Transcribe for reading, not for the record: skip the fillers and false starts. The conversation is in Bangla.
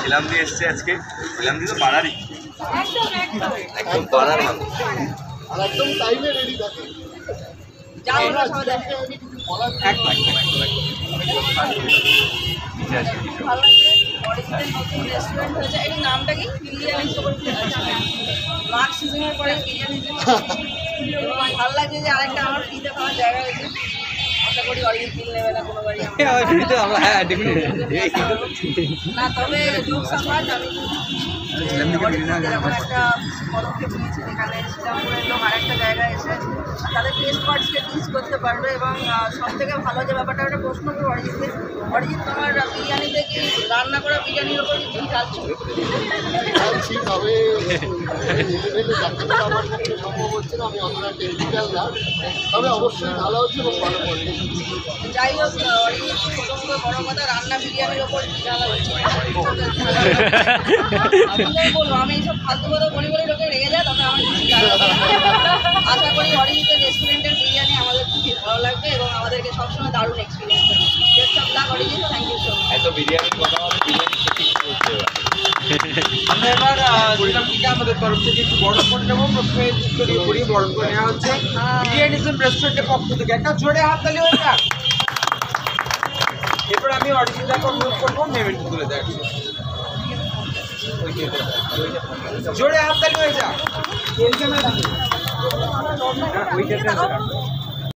ছিলাম দিয়ে এসছে আজকে, ছিলাম দিয়ে তো পাড়ারই, একদম পাড়ার মানুষ। আর একদম টাইমে রেডি থাকে। ভালো লাগছে। অরিজিনাল নতুন রেস্টুরেন্ট হয়েছে, এই নামটা কি বিরিয়ানি মার্চ সিজনের পরে বিরিয়ানি ভালো লাগছে যে আরেকটা আমার ফ্রিতে খাওয়ার জায়গা হয়েছে। আশা করি অরিজিনাল বিল নেবে না কোনো বাড়ি না, তবে লোক সামাজ আমি এরকম একটা পদক্ষেপ নিয়েছি যেখানে শ্রীরামপুরের লোক আরেকটা জায়গায় এসে তাদের টেস্ট বার্ডসকে টিচ করতে পারবে। এবং সব থেকে ভালো যে ব্যাপারটা একটা প্রশ্ন করবো অরিজিৎকে, অরিজিৎ তোমার বিরিয়ানিতে কি রান্না করা বিরিয়ানির ওপর কি চাচ্ছো? তবে আমার পক্ষে সম্ভব হচ্ছে না, আমি অতটা টেকনিক্যাল না, তবে অবশ্যই ভালো হচ্ছে এবং ভালো করে। যাই হোক, অরিজিৎ প্রথমত বড় কথা রান্না বিরিয়ানির ওপর কি ঢালা হচ্ছে বলবো। আমি এইসব ফালতু কথা বলি বলে লোকে রেগে যায়, তবে আমার কিছু জানা আশা করি অরিজিতের রেস্টুরেন্টের বিরিয়ানি আমাদের খুবই ভালো লাগবে এবং আমাদেরকে সবসময় দারুণ এক্সপিরিয়েন্স দেবে। Best of luck Arijit, thank you so much. এত বিরিয়ানির কথা হবে, বিরিয়ানি ঠিক করতে হবে। আমরা এবার শ্রীরাম থেকে আমাদের তরফ থেকে একটু বরণ করে নেবো। প্রথমে উত্তরীয় করি বরণ করে নেওয়া হচ্ছে বিরিয়ানিজম রেস্টুরেন্টের পক্ষ থেকে। একটা জোরে হাততালি হয়ে যাক। এরপর আমি অরিজিৎদাকে অনুরোধ করবো পেমেন্ট তুলে দেয়। জোরে হাততালি হয়ে যাক।